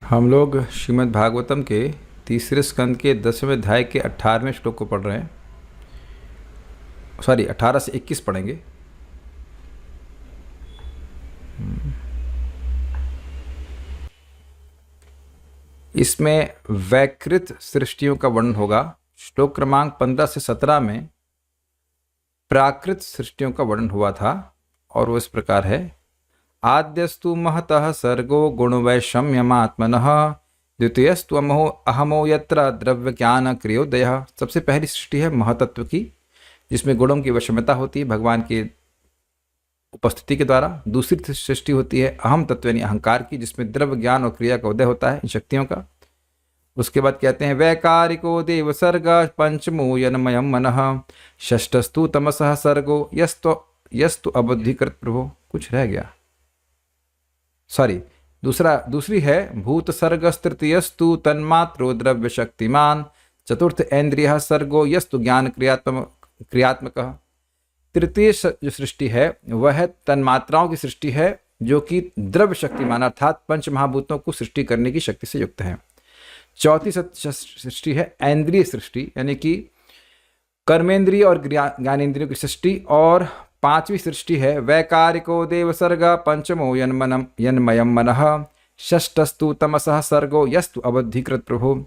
हम लोग श्रीमद् भागवतम के तीसरे स्कंद के 10वें अध्याय के 18वें श्लोक को पढ़ रहे हैं। सॉरी, 18 से 21 पढ़ेंगे। इसमें वैकृत सृष्टियों का वर्णन होगा। श्लोक क्रमांक 15 से 17 में प्राकृत सृष्टियों का वर्णन हुआ था और वो इस प्रकार है। आद्यस्तु महतः सर्गो गुणवैषम्यमात्मनः, द्वितीयस्तु अहमो यत्र द्रव्य ज्ञान क्रियोदयः। सबसे पहली सृष्टि है महतत्व की, जिसमें गुणों की वशमता होती है भगवान की उपस्थिति के द्वारा। दूसरी सृष्टि होती है अहम तत्व यानी अहंकार की, जिसमें द्रव्य ज्ञान और क्रिया का उदय होता है इन शक्तियों का। उसके बाद कहते हैं वैकारिको देव सर्ग पंचमो यन्मयम मनः, षष्ठस्तु तमसः सर्गो यस्तु अबुद्धिकृत प्रभो। कुछ रह गया, सॉरी, दूसरी है भूत सर्गस्तृतीयस्तु तन्मात्रो द्रव्य शक्तिमान, चतुर्थ इंद्रिय सर्गो यस्तु ज्ञान क्रियात्मक। तृतीय जो सृष्टि है वह तन्मात्राओं की सृष्टि है, जो कि द्रव्य शक्तिमान अर्थात पंच महाभूतों को सृष्टि करने की शक्ति से युक्त है। चौथी सृष्टि है इंद्रिय सृष्टि, यानी कि कर्मेंद्रिय और ज्ञानेन्द्रियों की सृष्टि। और पांचवी सृष्टि है वैकारिको देव सर्ग पंचमो यन्मयम मनः, षष्ठस्तु तमसः सर्गो यस्तु अबुद्धिकृत प्रभु।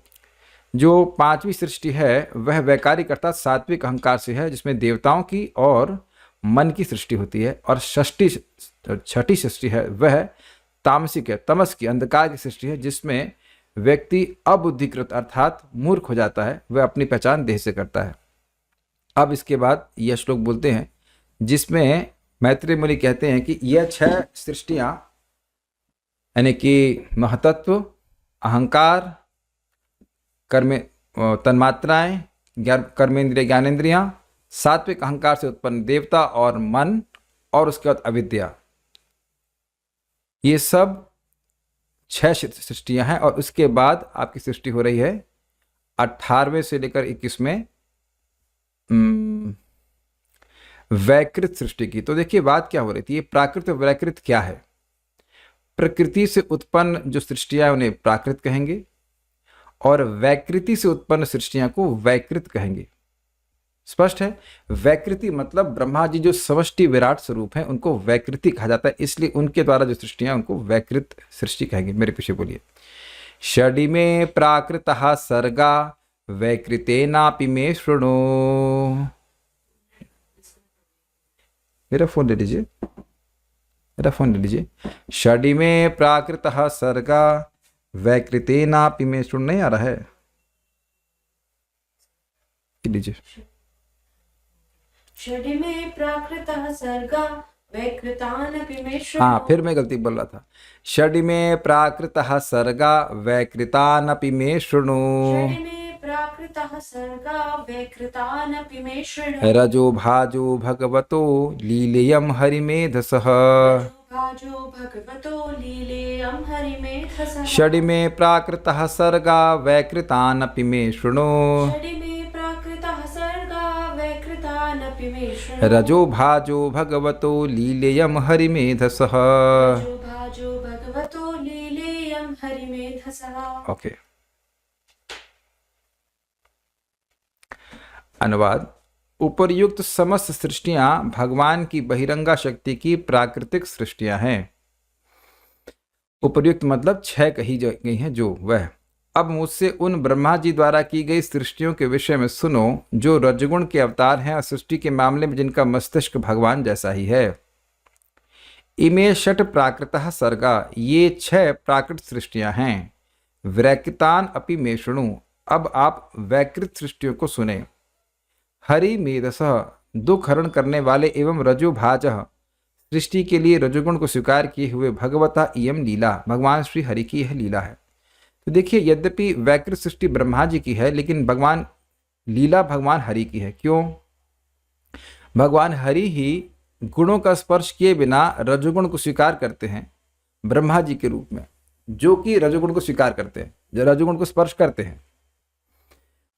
जो पांचवी सृष्टि है वह वैकारिक अर्थात सात्विक अहंकार से है, जिसमें देवताओं की और मन की सृष्टि होती है। और छठी सृष्टि है वह तामसिक है, तमस की अंधकार की सृष्टि है, जिसमें व्यक्ति अबुद्धिकृत अर्थात मूर्ख हो जाता है, वह अपनी पहचान देह से करता है। अब इसके बाद यह श्लोक बोलते हैं जिसमें मैत्रेय मुनि कहते हैं कि यह 6 सृष्टियां यानी कि महतत्व, अहंकार, तन्मात्राएं, कर्मेंद्रिय, ज्ञानेन्द्रियां, सात्विक अहंकार से उत्पन्न देवता और मन, और उसके बाद अविद्या, ये सब 6 सृष्टियां हैं। और उसके बाद आपकी सृष्टि हो रही है 18वें से लेकर 21 में वैकृत सृष्टि की। तो देखिए बात क्या हो रही थी, ये प्राकृत और वैकृत क्या है। प्रकृति से उत्पन्न जो सृष्टियां उन्हें प्राकृत कहेंगे, और वैकृति से उत्पन्न सृष्टियां को वैकृत कहेंगे। स्पष्ट है। वैकृति मतलब ब्रह्मा जी जो समष्टि विराट स्वरूप हैं उनको वैकृति कहा जाता है, इसलिए उनके द्वारा जो सृष्टियां उनको वैकृत सृष्टि कहेंगे। मेरे पीछे बोलिए। षडिमे प्राकृतः सर्गा वैकृतेनापि मे शृणु। मेरा फोन ले लीजिए, षडिमे प्राकृतः सर्गा वैकृतेनापि मे शृणु। नहीं आ रहा है, लीजिए। षडिमे प्राकृतः सर्गा वैकृतानपि मे शृणु। हाँ, फिर मैं गलती बोल रहा था। षडिमे प्राकृतः सर्गा वैकृतानपि मे शृणु। प्राकृतः सर्गा वैकृतानपि मे शृणु। रजो भाजो भगवतो लीलेयं हरिमेधसः। षडिमे प्राकृतः सर्गा वैकृतानपि मे शृणु। रजो भाजो भगवतो लीलेयं हरिमेधसः। ओके। अनुवाद। उपर्युक्त समस्त सृष्टियां भगवान की बहिरंगा शक्ति की प्राकृतिक सृष्टियां हैं। उपर्युक्त मतलब 6 कही गई हैं जो वह। अब मुझसे उन ब्रह्मा जी द्वारा की गई सृष्टियों के विषय में सुनो, जो रजगुण के अवतार हैं और सृष्टि के मामले में जिनका मस्तिष्क भगवान जैसा ही है। इमे षट प्राकृतः सर्गा, ये 6 प्राकृत सृष्टियां हैं। वैकृतान अपि मे शृणु, अब आप वैकृत सृष्टियों को सुने। हरि मेधसः, दुख हरण करने वाले एवं रजोभाजः, सृष्टि के लिए रजोगुण को स्वीकार किए हुए भगवता इयम लीला, भगवान श्री हरि की यह लीला है। तो देखिए, यद्यपि वैकृत सृष्टि ब्रह्मा जी की है, लेकिन लीला भगवान हरि की है। क्यों? भगवान हरि ही गुणों का स्पर्श किए बिना रजोगुण को स्वीकार करते हैं ब्रह्मा जी के रूप में, जो कि रजोगुण को स्वीकार करते हैं, जो रजोगुण को स्पर्श करते हैं।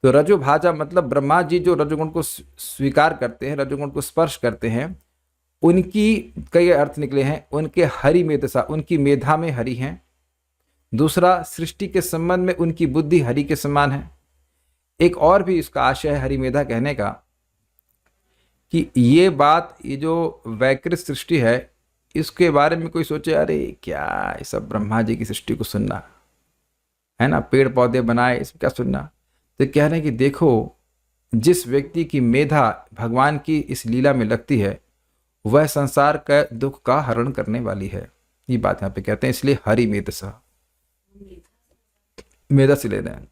तो रजो भाजा मतलब ब्रह्मा जी जो रजोगुण को स्वीकार करते हैं, रजोगुण को स्पर्श करते हैं, उनकी कई अर्थ निकले हैं। उनके हरि मेधसा, उनकी मेधा में हरि हैं, दूसरा, सृष्टि के संबंध में उनकी बुद्धि हरि के समान है। एक और भी इसका आशय है हरिमेधा कहने का कि ये जो वैकृत सृष्टि है, इसके बारे में कोई सोचे अरे क्या ये सब ब्रह्मा जी की सृष्टि को सुनना है ना, पेड़ पौधे बनाए, इसमें क्या सुनना। तो कह रहे हैं कि देखो, जिस व्यक्ति की मेधा भगवान की इस लीला में लगती है वह संसार का दुख का हरण करने वाली है। ये बात यहाँ पे कहते हैं, इसलिए हरि मेधसा, मेधा से ले रहे हैं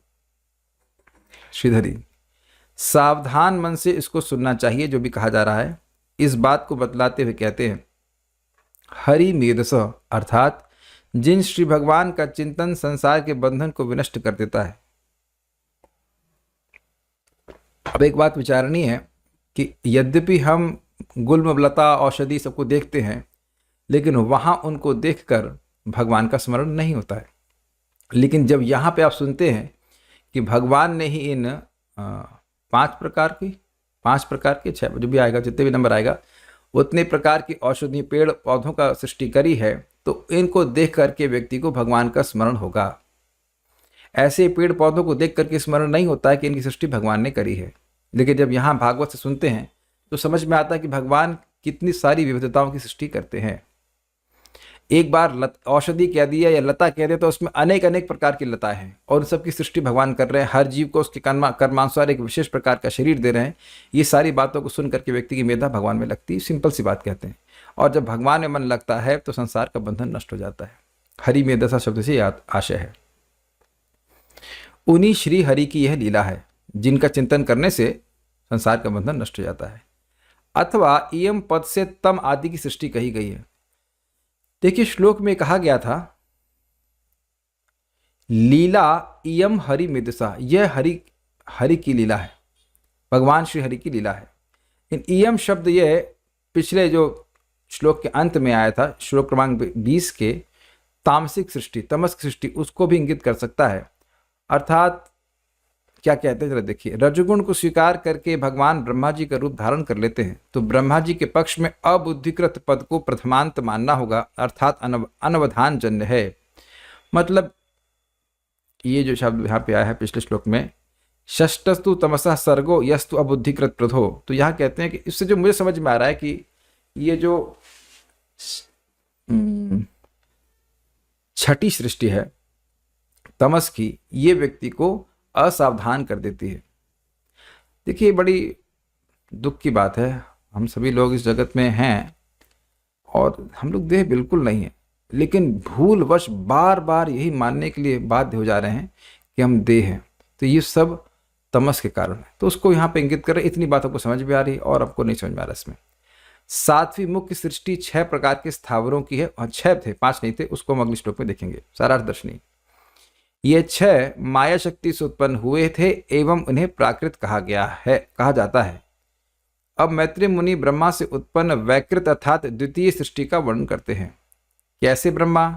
श्रीधरी। सावधान मन से इसको सुनना चाहिए जो भी कहा जा रहा है। इस बात को बतलाते हुए कहते हैं हरि मेधस, अर्थात जिन श्री भगवान का चिंतन संसार के बंधन को विनष्ट कर देता है। अब एक बात विचारनी है कि यद्यपि हम गुल्म लता औषधि सबको देखते हैं, लेकिन वहां उनको देखकर भगवान का स्मरण नहीं होता है। लेकिन जब यहाँ पे आप सुनते हैं कि भगवान ने ही इन 5 प्रकार के 6 जो भी आएगा, जितने भी नंबर आएगा उतने प्रकार की औषधि पेड़ पौधों का सृष्टि करी है, तो इनको देख करके व्यक्ति को भगवान का स्मरण होगा। ऐसे पेड़ पौधों को देख करके स्मरण नहीं होता है कि इनकी सृष्टि भगवान ने करी है। लेकिन जब यहाँ भागवत से सुनते हैं तो समझ में आता है कि भगवान कितनी सारी विविधताओं की सृष्टि करते हैं। एक बार औषधि कह दिया या लता कह दिया तो उसमें अनेक अनेक प्रकार की लता हैं और सबकी सृष्टि भगवान कर रहे हैं। हर जीव को उसके कर्मानुसार एक विशेष प्रकार का शरीर दे रहे हैं। ये सारी बातों को सुन करके व्यक्ति की मेधा भगवान में लगती है। सिंपल सी बात कहते हैं। और जब भगवान में मन लगता है तो संसार का बंधन नष्ट हो जाता है। हरि मेधसा शब्द से आशय है उन्हीं श्री हरि की यह लीला है जिनका चिंतन करने से संसार का बंधन नष्ट हो जाता है। अथवा इयम पद से तम आदि की सृष्टि कही गई है। देखिए, श्लोक में कहा गया था लीला इयम हरि मेधसा, यह हरि की लीला है, भगवान श्री हरि की लीला है। इन इयम शब्द यह पिछले जो श्लोक के अंत में आया था, श्लोक क्रमांक 20 के तामसिक सृष्टि, तमस्क सृष्टि, उसको भी इंगित कर सकता है। अर्थात क्या कहते हैं, जरा देखिए, रजोगुण को स्वीकार करके भगवान ब्रह्मा जी का रूप धारण कर लेते हैं तो ब्रह्मा जी के पक्ष में अबुद्धिकृत पद को प्रथमांत मानना होगा, अर्थात अनवधान जन्य है। मतलब ये जो शब्द यहाँ पे आया है पिछले श्लोक में, षष्टस्तु तमसः सर्गो यस्तु अबुद्धिकृत प्रधो, तो यहाँ कहते हैं कि इससे जो मुझे समझ में आ रहा है कि ये जो छठी सृष्टि है तमस की, ये व्यक्ति को असावधान कर देती है। देखिए, बड़ी दुख की बात है, हम सभी लोग इस जगत में हैं और हम लोग देह बिल्कुल नहीं है, लेकिन भूलवश बार बार यही मानने के लिए बाध्य हो जा रहे हैं कि हम देह हैं। तो ये सब तमस के कारण है। तो उसको यहाँ पे इंगित कर रहे। इतनी बातों को समझ में आ रही और आपको नहीं समझ में आ रहा। इसमें 7वीं मुख्य सृष्टि 6 प्रकार के स्थावरों की है, और 6 थे, 5 नहीं थे, उसको हम अगले श्लोक में देखेंगे। सारार्थ दर्शनी, ये 6 माया शक्ति से उत्पन्न हुए थे एवं उन्हें प्राकृत कहा जाता है। अब मैत्रेय मुनि ब्रह्मा से उत्पन्न वैकृत अर्थात द्वितीय सृष्टि का वर्णन करते हैं। कैसे ब्रह्मा?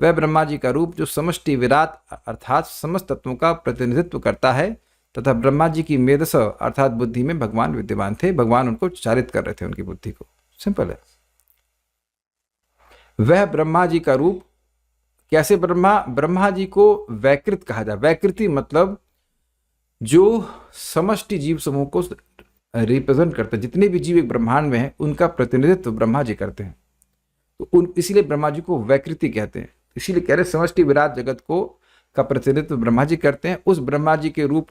वह ब्रह्मा जी का रूप जो समष्टि विराट अर्थात समस्त तत्वों का प्रतिनिधित्व करता है, तथा ब्रह्मा जी की मेधस अर्थात बुद्धि में भगवान विद्यमान थे। भगवान उनको चारित कर रहे थे, उनकी बुद्धि को। सिंपल है। वह ब्रह्मा जी का रूप कैसे? ब्रह्मा जी को वैकृत कहा जाए। वैकृति मतलब जो समष्टि जीव समूह को रिप्रेजेंट करते हैं, जितने भी जीव एक ब्रह्मांड में हैं उनका प्रतिनिधित्व ब्रह्मा जी करते हैं, तो इसीलिए ब्रह्मा जी को वैकृति कहते हैं। इसीलिए कह रहे समष्टि विराट जगत को का प्रतिनिधित्व ब्रह्मा जी करते हैं। उस ब्रह्मा जी के रूप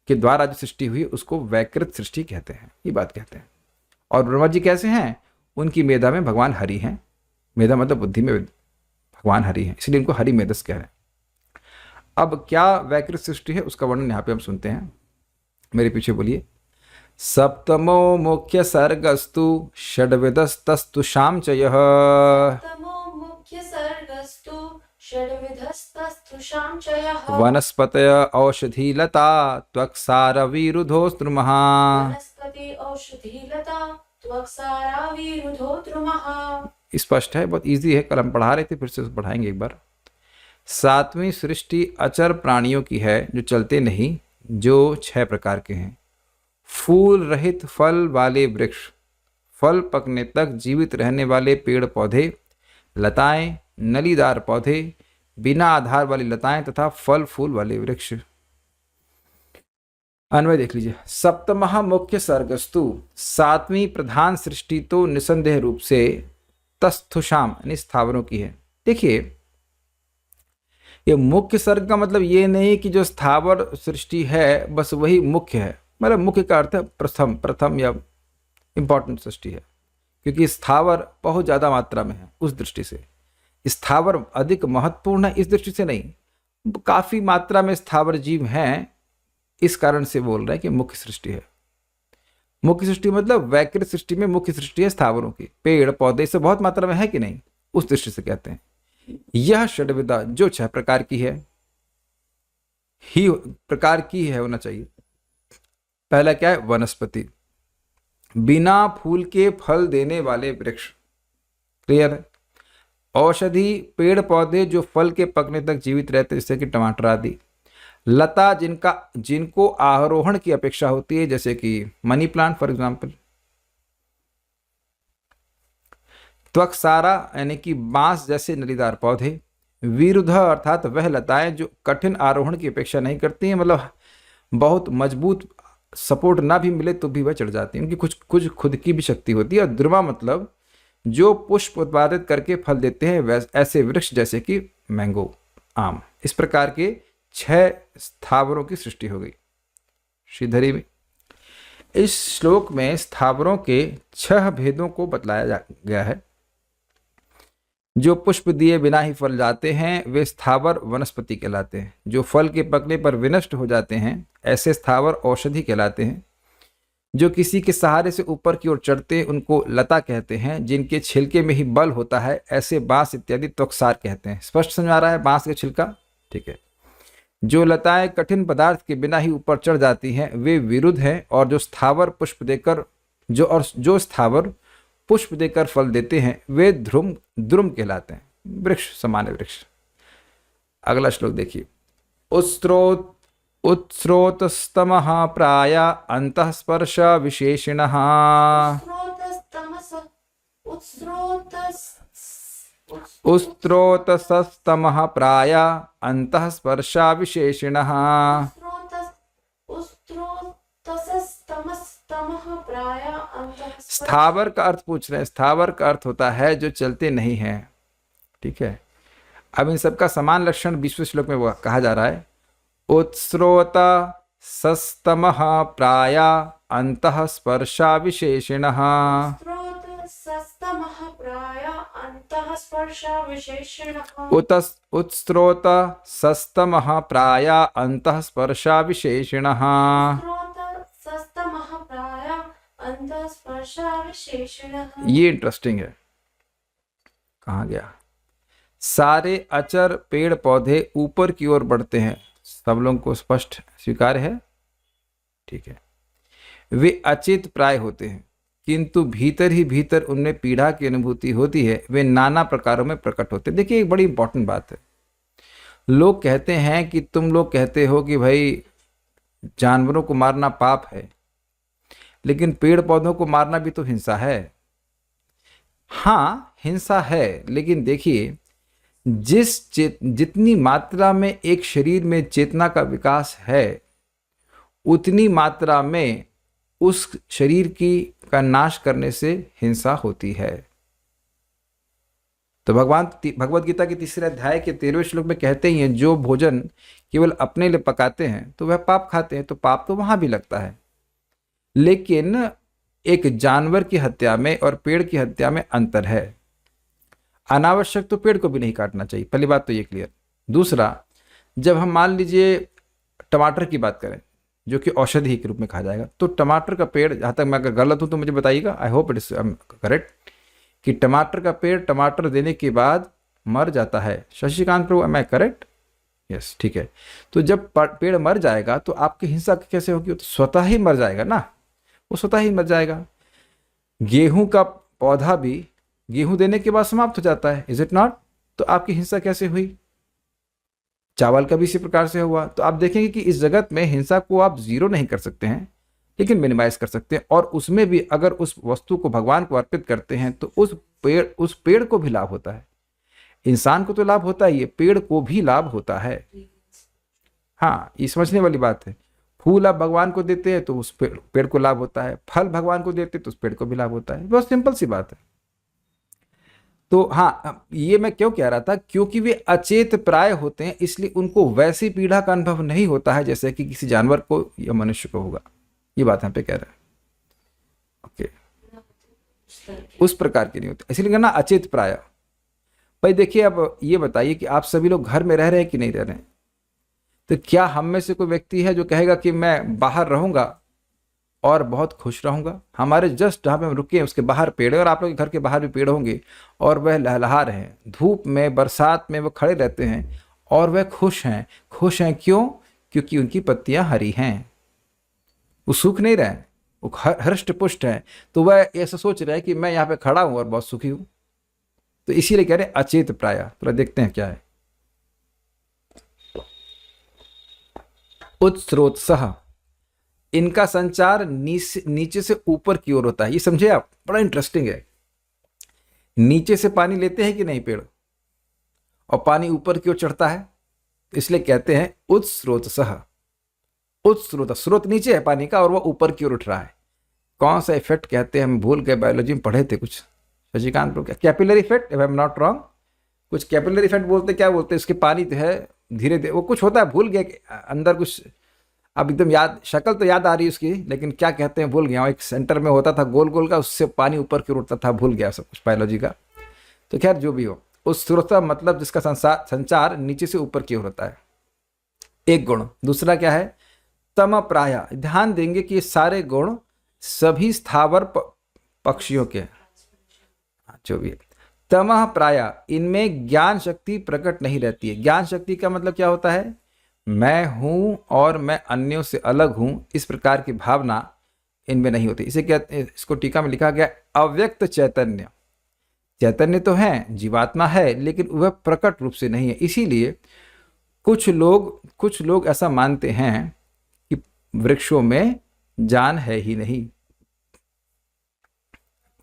के द्वारा जो सृष्टि हुई उसको वैकृत सृष्टि कहते हैं, ये बात कहते हैं। और ब्रह्मा जी कैसे हैं? उनकी मेधा में भगवान हरि हैं। मेधा मतलब बुद्धि में भगवान हरि हैं, इसलिए इनको हरि मेधस कह रहे हैं। अब क्या वैकृत सृष्टि है उसका वर्णन यहाँ पे हम सुनते हैं। मेरे पीछे बोलिए। सप्तमो मुख्य सर्गस्तु षड्विधस्तस्तु शामचयः वनस्पतय औषधीलता त्वक्सारविरुधोस्त्रुमः। स्पष्ट है, बहुत इजी है, कल हम पढ़ा रहे थे, फिर से पढ़ाएंगे एक बार। 7वीं सृष्टि अचर प्राणियों की है जो चलते नहीं, जो 6 प्रकार के हैं। फूल रहित फल वाले वृक्ष, फल पकने तक जीवित रहने वाले पेड़ पौधे, लताएं, नलीदार पौधे, बिना आधार वाली लताएं तथा फल फूल वाले वृक्ष। अन्वय देख लीजिए। सप्तमः मुख्य सर्गस्तु, सातवीं प्रधान सृष्टि तो निसंदेह रूप से तस्थुषाम यानी स्थावरों की है। देखिए, ये मुख्य सर्ग का मतलब ये नहीं कि जो स्थावर सृष्टि है बस वही मुख्य है, मतलब मुख्य का अर्थ है प्रथम या इंपॉर्टेंट सृष्टि है, क्योंकि स्थावर बहुत ज़्यादा मात्रा में है। उस दृष्टि से स्थावर अधिक महत्वपूर्ण है, इस दृष्टि से नहीं, काफ़ी मात्रा में स्थावर जीव हैं, इस कारण से बोल रहे हैं कि मुख्य सृष्टि है। मुख्य सृष्टि मतलब वैकृत सृष्टि में मुख्य सृष्टि है स्थावरों की, पेड़ पौधे से बहुत मात्रा में है कि नहीं, उस दृष्टि से कहते हैं। यह षड्विधा जो 6 प्रकार की है, ही प्रकार की है होना चाहिए। पहला क्या है? वनस्पति, बिना फूल के फल देने वाले वृक्ष, क्लियर है। औषधि, पेड़ पौधे जो फल के पकने तक जीवित रहते हैं, जैसे कि टमाटर आदि। लता, जिनको आरोहण की अपेक्षा होती है, जैसे कि मनी प्लांट फॉर एग्जाम्पल। त्वक्सारा यानी कि बांस जैसे नलीदार पौधे। विरुद्ध अर्थात वह लताएं जो कठिन आरोहण की अपेक्षा नहीं करती हैं, मतलब बहुत मजबूत सपोर्ट ना भी मिले तो भी वह चढ़ जाती हैं, उनकी कुछ खुद की भी शक्ति होती है। और ध्रुवा मतलब जो पुष्प उत्पादित करके फल देते हैं, ऐसे वृक्ष जैसे कि मैंगो, आम। इस प्रकार के 6 स्थावरों की सृष्टि हो गई श्रीधरी में। इस श्लोक में स्थावरों के 6 भेदों को बतलाया गया है। जो पुष्प दिए बिना ही फल जाते हैं वे स्थावर वनस्पति कहलाते हैं। जो फल के पकने पर विनष्ट हो जाते हैं ऐसे स्थावर औषधि कहलाते हैं। जो किसी के सहारे से ऊपर की ओर चढ़ते हैं उनको लता कहते हैं। जिनके छिलके में ही बल होता है ऐसे बांस इत्यादि त्वक्सार कहते हैं। स्पष्ट समझ आ रहा है बांस का छिलका? ठीक है। जो लताएं कठिन पदार्थ के बिना ही ऊपर चढ़ जाती हैं वे विरुद्ध हैं। और जो स्थावर पुष्प देकर फल देते हैं वे द्रुम कहलाते हैं, वृक्ष, सामान्य वृक्ष। अगला श्लोक देखिए। उत्स्रोतस्तमः प्राय अंतःस्पर्श विशेषिणः। उत्स्रोतस्तमः प्राय अंतःस्पर्श विशेषिणः। स्थावर का अर्थ पूछ रहे हैं। स्थावर का अर्थ होता है जो चलते नहीं हैं, ठीक है। अब इन सबका समान लक्षण 20वें श्लोक में कहा जा रहा है। उत्स्रोत सस्तमः प्राय अंतः स्पर्शा विशेषिणः। उत्स्रोत सस्तमः प्राय अंतः स्पर्शा विशेषिणः। ये इंटरेस्टिंग है। कहाँ गया? सारे अचर पेड़ पौधे ऊपर की ओर बढ़ते हैं। सब लोगों को स्पष्ट स्वीकार है? ठीक है। वे अचेत प्राय होते हैं किंतु भीतर ही भीतर उनमें पीड़ा की अनुभूति होती है। वे नाना प्रकारों में प्रकट होते हैं। देखिए एक बड़ी इंपॉर्टेंट बात है। लोग कहते हैं कि तुम लोग कहते हो कि भाई जानवरों को मारना पाप है, लेकिन पेड़ पौधों को मारना भी तो हिंसा है। हाँ हिंसा है, लेकिन देखिए जितनी मात्रा में एक शरीर में चेतना का विकास है उतनी मात्रा में उस शरीर का नाश करने से हिंसा होती है। तो भगवद गीता के 3 अध्याय के 13वें श्लोक में कहते ही हैं जो भोजन केवल अपने लिए पकाते हैं तो वह पाप खाते हैं। तो पाप तो वहां भी लगता है, लेकिन एक जानवर की हत्या में और पेड़ की हत्या में अंतर है। अनावश्यक तो पेड़ को भी नहीं काटना चाहिए, पहली बात तो ये क्लियर। दूसरा, जब हम मान लीजिए टमाटर की बात करें जो कि औषधि के रूप में कहा जाएगा, तो टमाटर का पेड़, जहाँ तक मैं अगर गलत हूँ तो मुझे बताइएगा, I hope it is correct, कि टमाटर का पेड़ टमाटर देने के बाद मर जाता है। शशिकांत प्रभु, एम आई करेक्ट? यस, ठीक है। तो जब पेड़ मर जाएगा तो आपकी हिंसा कैसे होगी? तो स्वतः ही मर जाएगा ना, वो स्वतः ही मर जाएगा। गेहूं का पौधा भी गेहूं देने के बाद समाप्त हो जाता है, इज इट नॉट? तो आपकी हिंसा कैसे हुई? चावल का भी इसी प्रकार से हुआ। तो आप देखेंगे कि इस जगत में हिंसा को आप जीरो नहीं कर सकते हैं, लेकिन मिनिमाइज कर सकते हैं। और उसमें भी अगर उस वस्तु को भगवान को अर्पित करते हैं तो उस पेड़ को भी लाभ होता है। इंसान को तो लाभ होता ही है, पेड़ को भी लाभ होता है। हाँ, ये समझने वाली बात है। फूल आप भगवान को देते हैं तो उस पेड़ को लाभ होता है, फल भगवान को देते तो उस पेड़ को भी लाभ होता है। बहुत सिंपल सी बात है। तो हाँ, ये मैं क्यों कह रहा था, क्योंकि वे अचेत प्राय होते हैं, इसलिए उनको वैसी पीड़ा का अनुभव नहीं होता है जैसे कि किसी जानवर को या मनुष्य को होगा। ये बात यहाँ पे कह रहा है। ओके, उस प्रकार की नहीं होती, इसलिए कहना अचेत प्राय। भाई देखिए, अब ये बताइए कि आप सभी लोग घर में रह रहे हैं कि नहीं रह रहे हैं? तो क्या हम में से कोई व्यक्ति है जो कहेगा कि मैं बाहर रहूंगा और बहुत खुश रहूंगा? हमारे जस्ट जहाँ पे हम रुके हैं उसके बाहर पेड़ है, और आप लोग के घर के बाहर भी पेड़ होंगे, और वह लहलहा रहे हैं धूप में, बरसात में, वो खड़े रहते हैं और वह खुश हैं। खुश हैं क्यों? क्योंकि उनकी पत्तियां हरी हैं, वो सूख नहीं रहे, वो हृष्ट पुष्ट हैं। तो वह ऐसा सोच रहा है कि मैं यहाँ पे खड़ा हूं और बहुत सुखी हूं। तो इसीलिए कह रहे हैं अचेत प्राय। तो देखते हैं क्या है। उत्स्रोतसः, इनका संचार नीचे से ऊपर की ओर होता है। ये समझे आप, बड़ा इंटरेस्टिंग है। नीचे से पानी लेते हैं कि नहीं पेड़, और पानी ऊपर की ओर चढ़ता है, इसलिए कहते हैं उत्स्रोतसः। उत्स्रोत, स्रोत नीचे है पानी का और वह ऊपर की ओर उठ रहा है। कौन सा इफेक्ट कहते हैं हम भूल गए, बायोलॉजी में पढ़े थे कुछ, Shashikant pro, capillary effect, if I am not wrong, कुछ कैपिलरी इफेक्ट बोलते, क्या बोलते हैं, इसके पानी तो है धीरे धीरे, वो कुछ होता है, भूल गया अंदर कुछ, अब एकदम याद, शक्ल तो याद आ रही है उसकी, लेकिन क्या कहते हैं भूल गया। एक सेंटर में होता था गोल गोल का, उससे पानी ऊपर की ओर उठता था, भूल गया सब कुछ बायोलॉजी का। तो खैर जो भी हो, उस स्रोत मतलब जिसका संचार नीचे से ऊपर की ओर होता है, एक गुण। दूसरा क्या है, तम प्राय। ध्यान देंगे कि ये सारे गुण सभी स्थावर पक्षियों के, जो भी है। तमः प्राय, इनमें ज्ञान शक्ति प्रकट नहीं रहती है। ज्ञान शक्ति का मतलब क्या होता है, मैं हूं और मैं अन्यों से अलग हूं, इस प्रकार की भावना इनमें नहीं होती। इसे क्या, इसको टीका में लिखा गया अव्यक्त चैतन्य। चैतन्य तो है, जीवात्मा है, लेकिन वह प्रकट रूप से नहीं है। इसीलिए कुछ लोग ऐसा मानते हैं कि वृक्षों में जान है ही नहीं,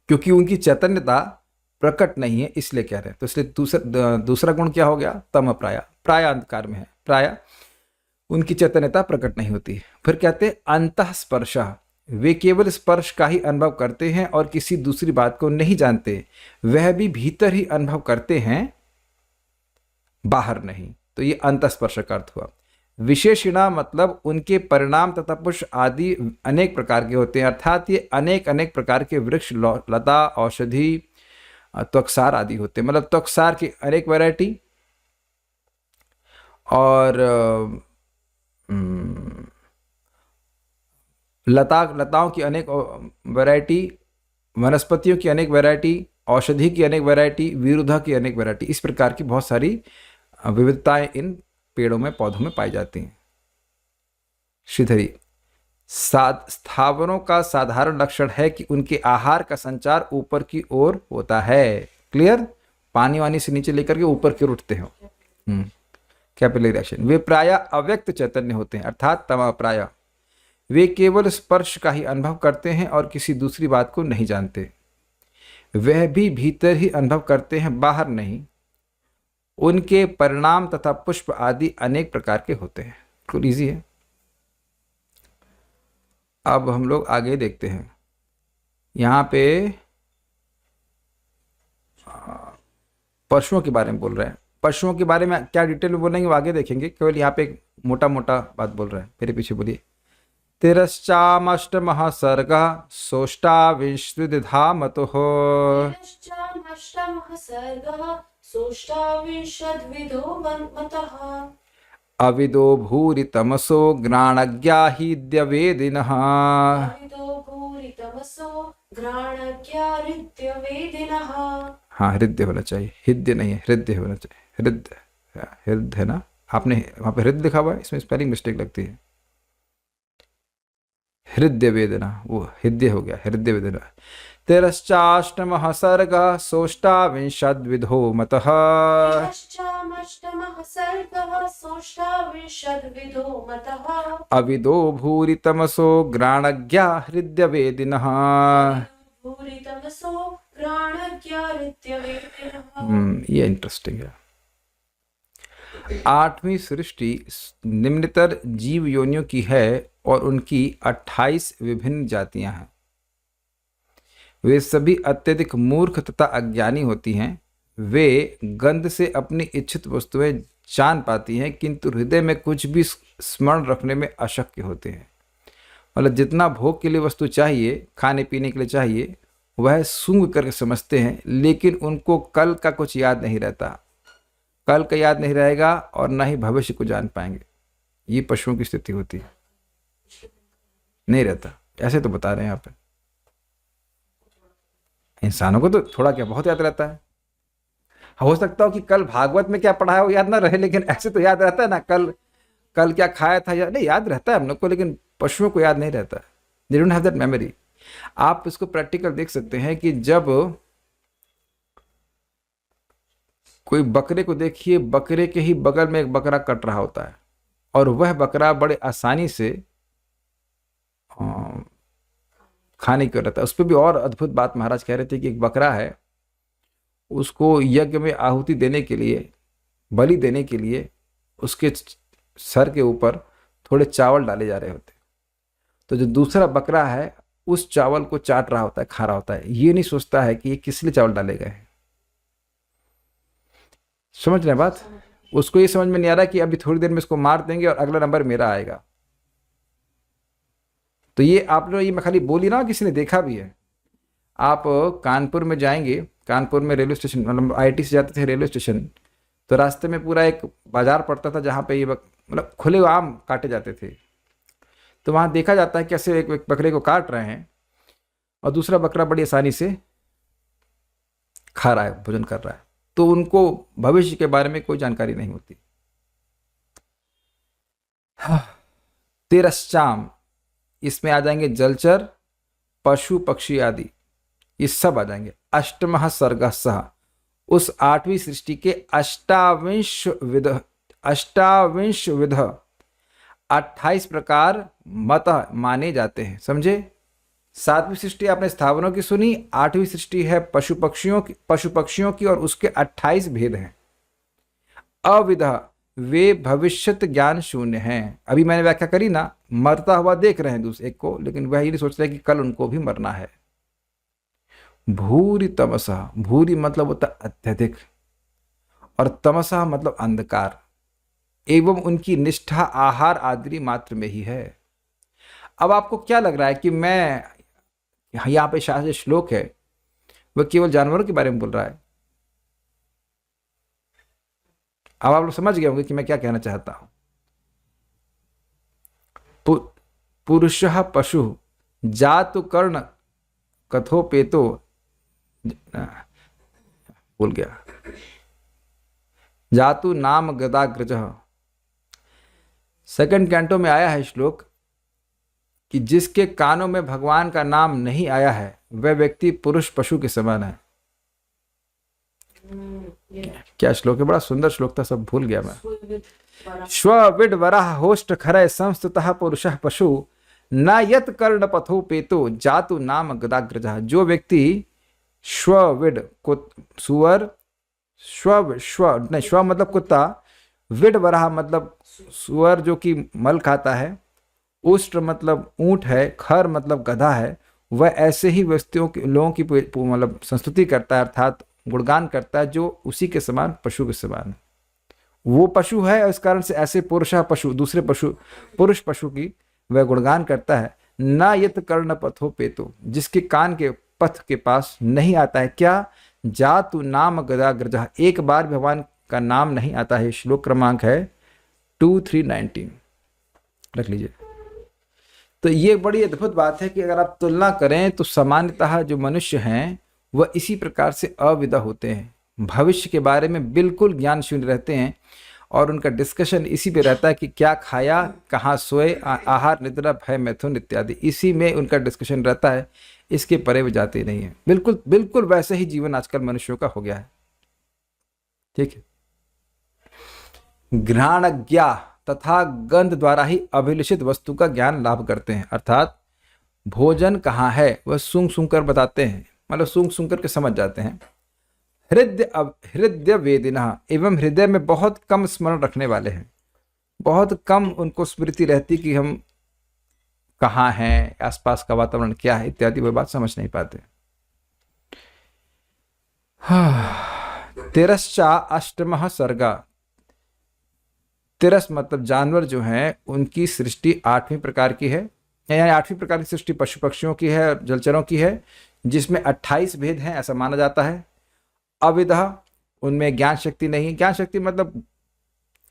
क्योंकि उनकी चैतन्यता प्रकट नहीं है, इसलिए कह रहे हैं। तो इसलिए दूसरा गुण क्या हो गया, तम प्राय। प्राय अंधकार में है, प्राय उनकी चैतन्यता प्रकट नहीं होती। फिर कहते हैं अंतः स्पर्श, वे केवल स्पर्श का ही अनुभव करते हैं और किसी दूसरी बात को नहीं जानते। वह भी भीतर ही अनुभव करते हैं, बाहर नहीं। तो ये अंतःस्पर्श का अर्थ हुआ। विशेषणा मतलब उनके परिणाम तथा पुष्प आदि अनेक प्रकार के होते हैं, अर्थात ये अनेक अनेक प्रकार के वृक्ष, लता, औषधि, त्वक्सार आदि होते हैं। मतलब त्वक्सार की अनेक वैरायटी, और लताओं की अनेक वैरायटी, वनस्पतियों की अनेक वैरायटी, औषधि की अनेक वैरायटी, विरुद्धा की अनेक वैरायटी, इस प्रकार की बहुत सारी विविधताएं इन पेड़ों में, पौधों में पाई जाती हैं। श्रीधरी, स्थावरों का साधारण लक्षण है कि उनके आहार का संचार ऊपर की ओर होता है। क्लियर, पानी वानी से नीचे लेकर के ऊपर की ओर उठते हो, कैपिलरी रिएक्शन। वे प्राय अव्यक्त चैतन्य होते हैं, अर्थात तम प्राय। वे केवल स्पर्श का ही अनुभव करते हैं और किसी दूसरी बात को नहीं जानते। वह भी भीतर ही अनुभव करते हैं, बाहर नहीं। उनके परिणाम तथा पुष्प आदि अनेक प्रकार के होते हैं। बिल्कुल ईजी है। अब हम लोग आगे देखते हैं। यहाँ पे पशुओं के बारे में बोल रहे हैं। पशुओं के बारे में क्या डिटेल में बोलेंगे वो आगे देखेंगे, केवल यहाँ पे एक मोटा मोटा बात बोल रहे हैं। मेरे पीछे बोलिए। तिरश्चामष्टमः सर्गः सोष्टाविंशतिधामतुः। तिरश्चामष्टमः सर्गः सोष्टाविंशद्विदो मतः। अविदो भूरि तमसो घ्राणज्ञा हि द्यवेदिनः। अविदो भूरि तमसो घ्राणज्ञा हृद्यवेदिनः। हाँ, हृदय होना चाहिए, हृदय नहीं है, हृदय होना चाहिए। हृदय, हृदय है ना, आपने वहाँ पे हृदय लिखा हुआ है, इसमें स्पेलिंग मिस्टेक लगती है। हृदय वेदना, वो हृदय हो गया, हृदय वेदना। तिरश्चाष्टमः सर्गः सोष्टाविंशद्विदो मतः। तिरश्चामष्टमः सर्गः सोष्टाविंशद्विदो मतः। अविदो भूरि तमसो घ्राणज्ञा हृदयवेदिनः। भूरि तमसो घ्राणज्ञा हृदयवेदिनः। ये इंटरेस्टिंग है। आठवीं सृष्टि निम्नतर जीव योनियों की है और उनकी 28 विभिन्न जातियां हैं। वे सभी अत्यधिक मूर्ख तथा अज्ञानी होती हैं। वे गंध से अपनी इच्छित वस्तुएं जान पाती हैं, किंतु हृदय में कुछ भी स्मरण रखने में अशक्य होते हैं। मतलब जितना भोग के लिए वस्तु चाहिए, खाने पीने के लिए चाहिए, वह सूंघ करके समझते हैं, लेकिन उनको कल का कुछ याद नहीं रहता। कल का याद नहीं रहेगा और न ही भविष्य को जान पाएंगे। ये पशुओं की स्थिति होती है, नहीं रहता। ऐसे तो बता रहे हैं यहाँ पे। इंसानों को तो थोड़ा क्या बहुत याद रहता है। हो सकता हो कि कल भागवत में क्या पढ़ा है वो याद ना रहे, लेकिन ऐसे तो याद रहता है ना, कल क्या खाया था या नहीं, याद रहता है हम लोग को, लेकिन पशुओं को याद नहीं रहता। They don't have that memory. आप इसको प्रैक्टिकल देख सकते हैं कि जब कोई बकरे को देखिए, बकरे के ही बगल में एक बकरा कट रहा होता है और वह बकरा बड़े आसानी से खाने को रहता है। उस पर भी और अद्भुत बात महाराज कह रहे थे कि एक बकरा है, उसको यज्ञ में आहुति देने के लिए, बलि देने के लिए उसके सर के ऊपर थोड़े चावल डाले जा रहे होते। तो जो दूसरा बकरा है उस चावल को चाट रहा होता है, खा रहा होता है। ये नहीं सोचता है कि ये किस लिए चावल डाले गए हैं। समझ रहे हैं बात? उसको ये समझ में नहीं आ रहा कि अभी थोड़ी देर में इसको मार देंगे और अगला नंबर मेरा आएगा। तो ये आप लोग, ये मैं खाली बोली ना, किसी ने देखा भी है। आप कानपुर में जाएंगे, कानपुर में रेलवे स्टेशन, मतलब IIT से जाते थे रेलवे स्टेशन, तो रास्ते में पूरा एक बाजार पड़ता था जहाँ पे ये मतलब खुले आम काटे जाते थे। तो वहाँ देखा जाता है कैसे एक बकरे को काट रहे हैं और दूसरा बकरा बड़ी आसानी से खा रहा है, भोजन कर रहा है। तो उनको भविष्य के बारे में कोई जानकारी नहीं होती। तेरश्चाम, इसमें आ जाएंगे जलचर, पशु पक्षी आदि, ये सब आ जाएंगे। अष्टमः सर्गः सः, उस आठवीं सृष्टि के अष्टाविंश विध 28 प्रकार मत माने जाते हैं। समझे? सातवीं सृष्टि आपने स्थावरों की सुनी, आठवीं सृष्टि है पशु पक्षियों की और उसके 28 भेद हैं। अविध, वे भविष्यत ज्ञान शून्य हैं। अभी मैंने व्याख्या करी ना, मरता हुआ देख रहे हैं दूसरे एक को, लेकिन वह ये नहीं सोच रहे कि कल उनको भी मरना है। भूरि तमसः, भूरि मतलब होता अत्यधिक और तमसः मतलब अंधकार, एवं उनकी निष्ठा आहार आदि मात्र में ही है। अब आपको क्या लग रहा है कि मैं यहाँ पे शास्त्र श्लोक है वह केवल जानवरों के बारे में बोल रहा है? अब आप लोग समझ गए होंगे कि मैं क्या कहना चाहता हूं। पुरुषः पशु जातु कर्ण कथोपेतो, भूल गया, जातु नाम गदाग्रजः। सेकंड कैंटो में आया है श्लोक कि जिसके कानों में भगवान का नाम नहीं आया है वह व्यक्ति पुरुष पशु के समान है। क्या श्लोक है? बड़ा सुंदर श्लोक था, सब भूल गया मैं। श्वविड वराह होष्ट खरय संस्तुतः पुरुषः पशु न यत कर्ण पथो पेतो जातु नाम गदाग्रजः। जो व्यक्ति श्वविड सुअर, श्व मतलब कुत्ता, विड वराह मतलब सुअर जो कि मल खाता है, उष्ट्र मतलब ऊंट है, खर मतलब गधा है, वह ऐसे ही व्यक्तियों के लोगों की मतलब संस्तुति करता है, अर्थात गुणगान करता है जो उसी के समान पशु के समान वो पशु है। और इस कारण से ऐसे पुरुष पशु, दूसरे पशु, पुरुष पशु की वह गुणगान करता है। न यत कर्ण पथो पेतो, जिसके कान के पथ के पास नहीं आता है क्या? जातु नाम गदाग्रजः, एक बार भगवान का नाम नहीं आता है। श्लोक क्रमांक है 2319, रख लीजिए। तो ये बड़ी अद्भुत बात है कि अगर आप तुलना करें तो सामान्यतः जो मनुष्य हैं वह इसी प्रकार से अविदा होते हैं, भविष्य के बारे में बिल्कुल ज्ञान शून्य रहते हैं और उनका डिस्कशन इसी पे रहता है कि क्या खाया, कहाँ सोए, आहार, निद्रा, भय, मैथुन इत्यादि, इसी में उनका डिस्कशन रहता है। इसके परे वो जाते नहीं है। बिल्कुल बिल्कुल वैसे ही जीवन आजकल मनुष्यों का हो गया है। ठीक है। घ्राणज्ञा तथा गंध द्वारा ही अभिलषित वस्तु का ज्ञान लाभ करते हैं, अर्थात भोजन कहाँ है वह सूंघ सूंघ कर बताते हैं, मतलब सूंघ सूंघ करके समझ जाते हैं। हृदय वेदिना, एवं हृदय में बहुत कम स्मरण रखने वाले हैं, बहुत कम उनको स्मृति रहती कि हम कहाँ हैं, आसपास का वातावरण क्या है इत्यादि, वह बात समझ नहीं पाते। तिरश्चा अष्टमः सर्गा, तिरस मतलब जानवर जो हैं उनकी सृष्टि 8वीं प्रकार की है, यानी 8वीं प्रकार की सृष्टि पशु पक्षियों की है, जलचरों की है, जिसमें 28 भेद हैं ऐसा माना जाता है। अविदः, उनमें ज्ञान शक्ति नहीं है। ज्ञान शक्ति मतलब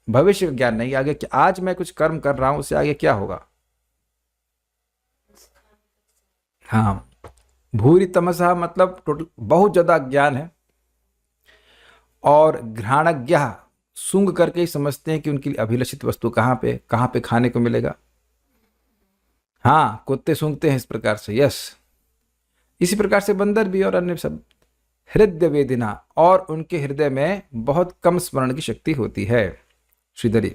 भविष्य का ज्ञान नहीं, आगे आज मैं कुछ कर्म कर रहा हूं उससे आगे क्या होगा। हाँ, भूरि तमसः मतलब टोटल बहुत ज्यादा ज्ञान है। और घ्राणज्ञ, सूंघ करके ही समझते हैं कि उनकी अभिलषित वस्तु कहाँ पे खाने को मिलेगा। हाँ, कुत्ते सूंघते हैं इस प्रकार से, यस, इसी प्रकार से बंदर भी और अन्य सब। हृदय वेदिना, और उनके हृदय में बहुत कम स्मरण की शक्ति होती है। श्रीधरी,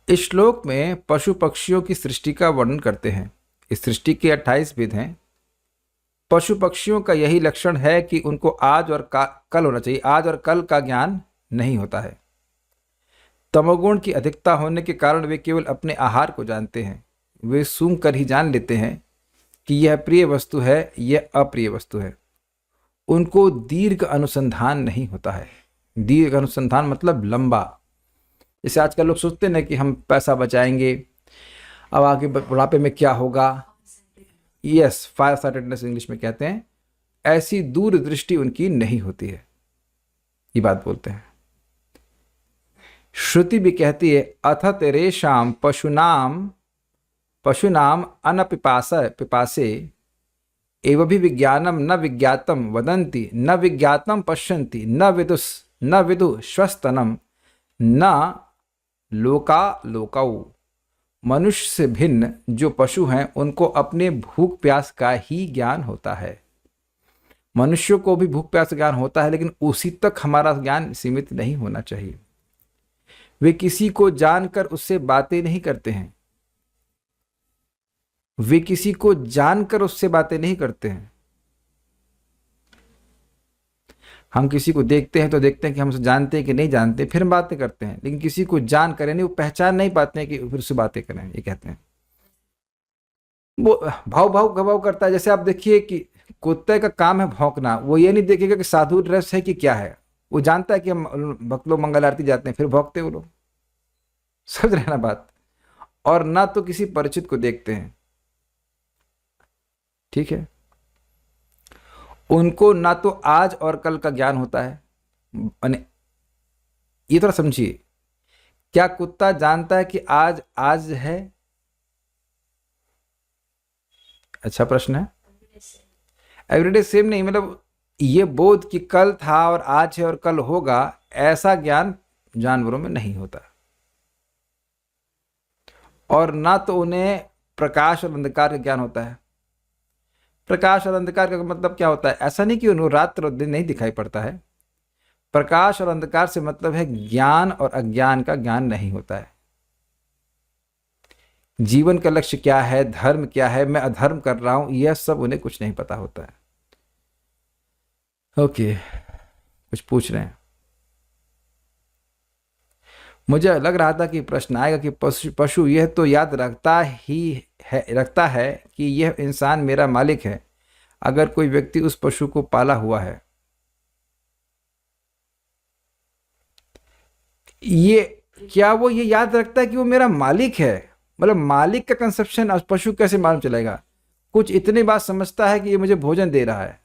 इस श्लोक में पशु पक्षियों की सृष्टि का वर्णन करते हैं। इस सृष्टि के 28 भेद हैं। पशु पक्षियों का यही लक्षण है कि उनको आज और कल होना चाहिए, आज और कल का ज्ञान नहीं होता है। तमोगुण की अधिकता होने के कारण वे केवल अपने आहार को जानते हैं। वे सूंघ कर ही जान लेते हैं कि यह प्रिय वस्तु है, यह अप्रिय वस्तु है। उनको दीर्घ अनुसंधान नहीं होता है। दीर्घ अनुसंधान मतलब लंबा। जैसे आजकल लोग सोचते हैं ना कि हम पैसा बचाएंगे, अब आगे बुढ़ापे में क्या होगा, यस, फायर साइटेडनेस इंग्लिश में कहते हैं। ऐसी दूरदृष्टि उनकी नहीं होती है, ये बात बोलते हैं। श्रुति भी कहती है, अथ तेरेशाम पशुनाम अनपिपासे एवं भी विज्ञानम न विज्ञातम वदन्ति न विज्ञातम पश्यन्ति न विदु श्वस्तनम न लोकाऊ। मनुष्य से भिन्न जो पशु हैं उनको अपने भूख प्यास का ही ज्ञान होता है। मनुष्यों को भी भूख प्यास का ज्ञान होता है, लेकिन उसी तक हमारा ज्ञान सीमित नहीं होना चाहिए। वे किसी को जानकर उससे बातें नहीं करते हैं। वे किसी को जानकर उससे बातें नहीं करते हैं। हम किसी को देखते हैं तो देखते हैं कि हम उसे जानते हैं कि नहीं जानते, फिर हम बातें करते हैं। लेकिन किसी को जान कर यानी वो पहचान नहीं पाते हैं कि फिर उससे बातें करें, ये कहते हैं। वो भाव करता है। जैसे आप देखिए कि कुत्ते का काम है भौंकना, वो ये नहीं देखेगा कि साधु रस है कि क्या है। वो जानता है कि हम भक्त लोग मंगल आरती जाते हैं, फिर भौंकते वो लोग, समझ रहे ना बात। और ना तो किसी परिचित को देखते हैं, ठीक है। उनको ना तो आज और कल का ज्ञान होता है। ये थोड़ा समझिए, क्या कुत्ता जानता है कि आज है? अच्छा प्रश्न है। एवरीडे सेम नहीं, मतलब ये बोध कि कल था और आज है और कल होगा, ऐसा ज्ञान जानवरों में नहीं होता। और ना तो उन्हें प्रकाश और अंधकार का ज्ञान होता है। प्रकाश और अंधकार का मतलब क्या होता है? ऐसा नहीं कि उन्हें रात और दिन नहीं दिखाई पड़ता है। प्रकाश और अंधकार से मतलब है ज्ञान और अज्ञान का ज्ञान नहीं होता है। जीवन का लक्ष्य क्या है, धर्म क्या है, मैं अधर्म कर रहा हूं, यह सब उन्हें कुछ नहीं पता होता है। ओके, कुछ पूछ रहे हैं? मुझे लग रहा था कि प्रश्न आएगा कि पशु यह तो याद रखता है कि यह इंसान मेरा मालिक है, अगर कोई व्यक्ति उस पशु को पाला हुआ है। ये क्या वो ये याद रखता है कि वो मेरा मालिक है? मतलब मालिक का कंसेप्शन पशु कैसे मालूम चलेगा? कुछ इतनी बात समझता है कि ये मुझे भोजन दे रहा है।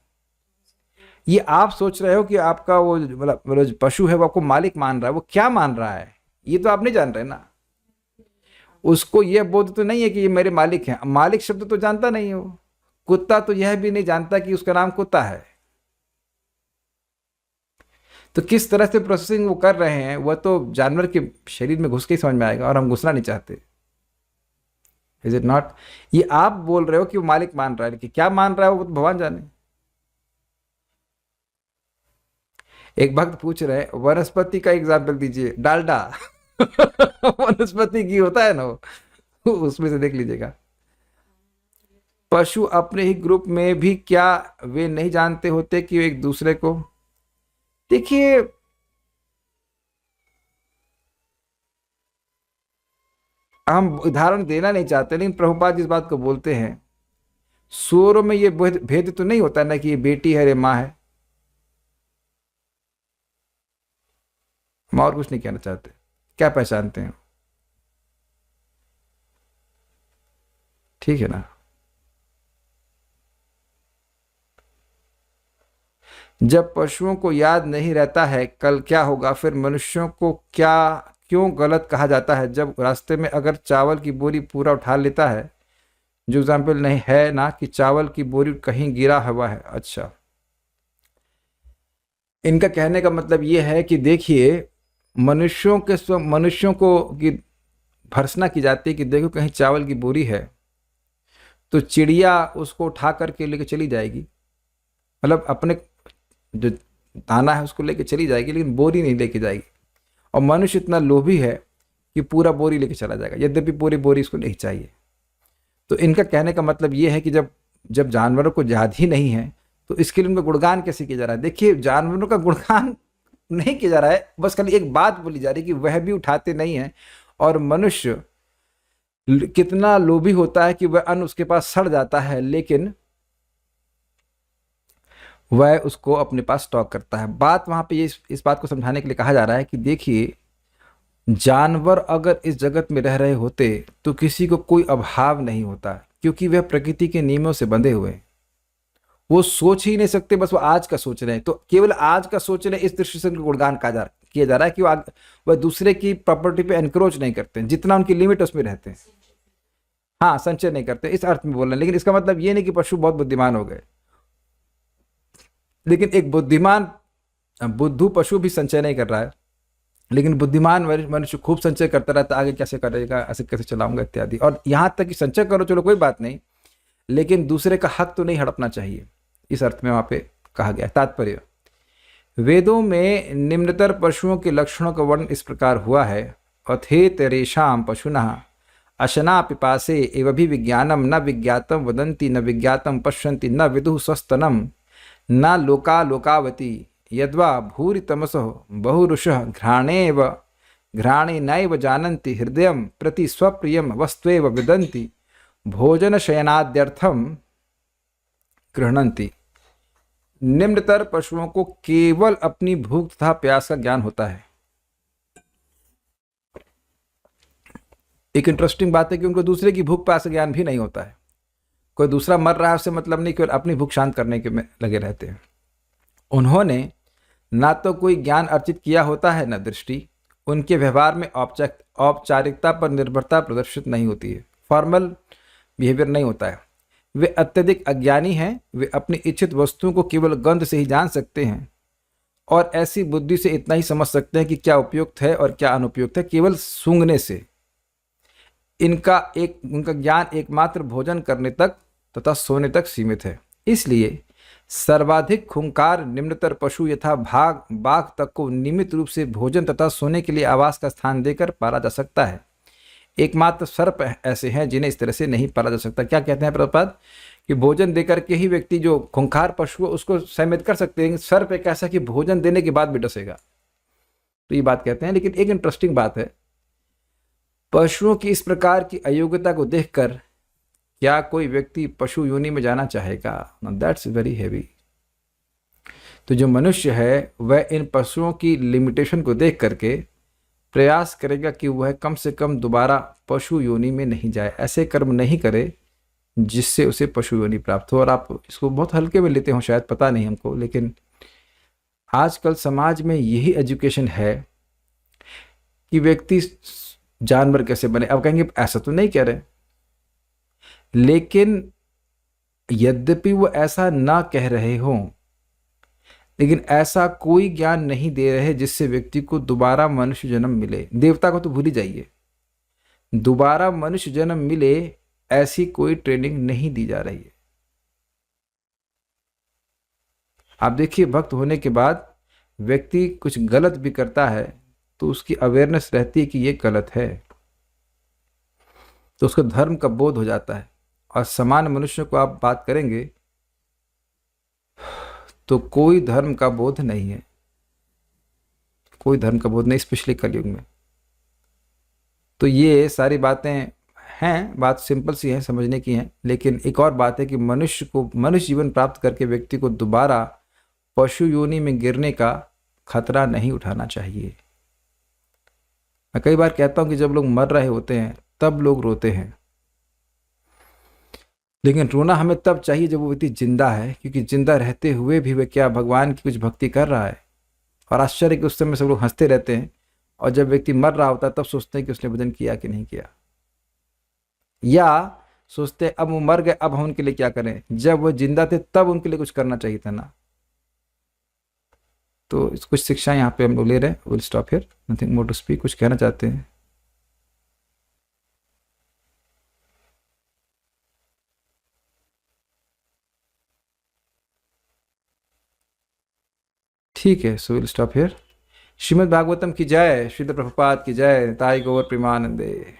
ये आप सोच रहे हो कि आपका वो मतलब पशु है वो आपको मालिक मान रहा है। वो क्या मान रहा है ये तो आप नहीं जान रहे ना। उसको यह बोध तो नहीं है कि ये मेरे मालिक हैं। मालिक शब्द तो जानता नहीं है वो। कुत्ता तो यह भी नहीं जानता कि उसका नाम कुत्ता है। तो किस तरह से प्रोसेसिंग वो कर रहे हैं वह तो जानवर के शरीर में घुस के ही समझ में आएगा, और हम घुसना नहीं चाहते। Is it not? ये आप बोल रहे हो कि वो मालिक मान रहा है, कि क्या मान रहा है वो तो भगवान जाने। एक भक्त पूछ रहे हैं वनस्पति का एग्जाम्पल दीजिए। डालडा वनस्पति घी होता है ना वो, उसमें से देख लीजिएगा। पशु अपने ही ग्रुप में भी क्या वे नहीं जानते होते कि वे एक दूसरे को, देखिए हम उदाहरण देना नहीं चाहते, लेकिन प्रभुपाद जिस बात को बोलते हैं, सूअरों में ये भेद तो नहीं होता ना कि ये बेटी है, ये माँ है। हम और कुछ नहीं कहना चाहते, क्या पहचानते हैं, ठीक है ना। जब पशुओं को याद नहीं रहता है कल क्या होगा, फिर मनुष्यों को क्या क्यों गलत कहा जाता है। जब रास्ते में अगर चावल की बोरी पूरा उठा लेता है, जो एग्जाम्पल नहीं है ना कि चावल की बोरी कहीं गिरा हुआ है। अच्छा, इनका कहने का मतलब ये है कि देखिए मनुष्यों को की भर्त्सना की जाती है कि देखो कहीं चावल की बोरी है, तो चिड़िया उसको उठा करके लेके चली जाएगी, मतलब अपने जो दाना है उसको लेके चली जाएगी, लेकिन बोरी नहीं लेके जाएगी। और मनुष्य इतना लोभी है कि पूरा बोरी लेके चला जाएगा, यद्यपि पूरी बोरी इसको नहीं चाहिए। तो इनका कहने का मतलब ये है कि जब जानवरों को याद ही नहीं है, तो इसके लिए उनका गुणगान कैसे किया जा रहा है। देखिए जानवरों का गुणगान नहीं किया जा रहा है, बस खाली एक बात बोली जा रही है कि वह भी उठाते नहीं है। और मनुष्य कितना लोभी होता है कि वह अन्न उसके पास सड़ जाता है, लेकिन वह उसको अपने पास स्टॉक करता है। बात वहां पे ये इस बात को समझाने के लिए कहा जा रहा है कि देखिए जानवर अगर इस जगत में रह रहे होते तो किसी को कोई अभाव नहीं होता, क्योंकि वह प्रकृति के नियमों से बंधे हुए हैं। वो सोच ही नहीं सकते, बस वो आज का सोच रहे हैं। तो केवल आज का सोच रहे हैं, इस दृष्टि से उनका गुणगान किया जा रहा है कि वह दूसरे की प्रॉपर्टी पे एनक्रोच नहीं करते हैं, जितना उनकी लिमिट उसमें रहते हैं। हाँ, संचय नहीं करते, इस अर्थ में बोल रहे हैं। लेकिन इसका मतलब ये नहीं कि पशु बहुत बुद्धिमान हो गए, लेकिन एक बुद्धू पशु भी संचय नहीं कर रहा है, लेकिन बुद्धिमान मनुष्य खूब संचय करता रहता है, आगे कैसे करेगा, ऐसे कैसे चलाऊंगा इत्यादि। और यहाँ तक कि संचय करो चलो कोई बात नहीं, लेकिन दूसरे का हक तो नहीं हड़पना चाहिए, इस अर्थ में वहां पे कहा गया। तात्पर्य, वेदों में निम्नतर पशुओं के लक्षणों का वर्णन इस प्रकार हुआ है। अथेत रेशाम पशुनः अशना पिपासे एवं विज्ञानम न विज्ञातम वदन्ति न विज्ञातम पश्यन्ति न विदुः स्वस्तनम न लोका लोकावती यद्वा भूरि तमसो बहुरुषः घ्राणे नैव जानन्ति हृदयं प्रति स्वप्रियं वस्त्वेव विदन्ति भोजन शयनाद्यर्थम गृह्णन्ति। निम्नतर पशुओं को केवल अपनी भूख तथा प्यास का ज्ञान होता है। एक इंटरेस्टिंग बात है कि उनको दूसरे की भूख प्यास का ज्ञान भी नहीं होता है। कोई दूसरा मर रहा है उससे मतलब नहीं, केवल अपनी भूख शांत करने के में लगे रहते हैं। उन्होंने ना तो कोई ज्ञान अर्जित किया होता है न दृष्टि, उनके व्यवहार में औपचारिकता पर निर्भरता प्रदर्शित नहीं होती है, फॉर्मल बिहेवियर नहीं होता है। वे अत्यधिक अज्ञानी हैं, वे अपनी इच्छित वस्तुओं को केवल गंध से ही जान सकते हैं और ऐसी बुद्धि से इतना ही समझ सकते हैं कि क्या उपयुक्त है और क्या अनुपयुक्त है, केवल सूंघने से। उनका ज्ञान एकमात्र भोजन करने तक तथा सोने तक सीमित है। इसलिए सर्वाधिक खूंखार निम्नतर पशु यथा बाघ तक को नियमित रूप से भोजन तथा सोने के लिए आवास का स्थान देकर पाला जा सकता है। एकमात्र सर्प ऐसे हैं जिन्हें इस तरह से नहीं पाला जा सकता। क्या कहते हैं प्रभुपाद कि भोजन देकर के ही व्यक्ति जो खूंखार पशु है उसको सहमित कर सकते हैं, सर्प एक ऐसा कि भोजन देने के बाद भी डसेगा। तो ये बात कहते हैं। लेकिन एक इंटरेस्टिंग बात है, पशुओं की इस प्रकार की अयोग्यता को देखकर क्या कोई व्यक्ति पशु योनि में जाना चाहेगा? That's very heavy. तो जो मनुष्य है वह इन पशुओं की लिमिटेशन को देख करके प्रयास करेगा कि वह कम से कम दोबारा पशु योनि में नहीं जाए, ऐसे कर्म नहीं करे जिससे उसे पशु योनि प्राप्त हो। और आप इसको बहुत हल्के में लेते हो शायद, पता नहीं हमको, लेकिन आजकल समाज में यही एजुकेशन है कि व्यक्ति जानवर कैसे बने। अब कहेंगे ऐसा तो नहीं कह रहे, लेकिन यद्यपि वो ऐसा ना कह रहे हों, लेकिन ऐसा कोई ज्ञान नहीं दे रहे जिससे व्यक्ति को दोबारा मनुष्य जन्म मिले। देवता को तो भूल ही जाइए, दोबारा मनुष्य जन्म मिले ऐसी कोई ट्रेनिंग नहीं दी जा रही है। आप देखिए, भक्त होने के बाद व्यक्ति कुछ गलत भी करता है तो उसकी अवेयरनेस रहती है कि ये गलत है, तो उसको धर्म का बोध हो जाता है। और सामान्य मनुष्यों को आप बात करेंगे तो कोई धर्म का बोध नहीं है, कोई धर्म का बोध नहीं, स्पेशली कलयुग में। तो ये सारी बातें हैं, बात सिंपल सी है, समझने की है। लेकिन एक और बात है कि मनुष्य जीवन प्राप्त करके व्यक्ति को दोबारा पशु योनि में गिरने का खतरा नहीं उठाना चाहिए। मैं कई बार कहता हूं कि जब लोग मर रहे होते हैं तब लोग रोते हैं, लेकिन रोना हमें तब चाहिए जब वो व्यक्ति जिंदा है, क्योंकि जिंदा रहते हुए भी वह क्या भगवान की कुछ भक्ति कर रहा है। और आश्चर्य कि उस समय सब लोग हंसते रहते हैं, और जब व्यक्ति मर रहा होता है तब सोचते हैं कि उसने भजन किया कि नहीं किया, या सोचते हैं अब वो मर गए, अब हम उनके लिए क्या करें, जब वो जिंदा थे तब उनके लिए कुछ करना चाहिए था ना। तो कुछ शिक्षा यहाँ पे हम लोग ले रहे हैं। Will stop here, nothing more to speak. कुछ कहना चाहते हैं? ठीक है, so will stop here. Srimad Bhagavatam की जय, श्रील प्रभुपाद की जय, ताई गौर प्रेमानंदे।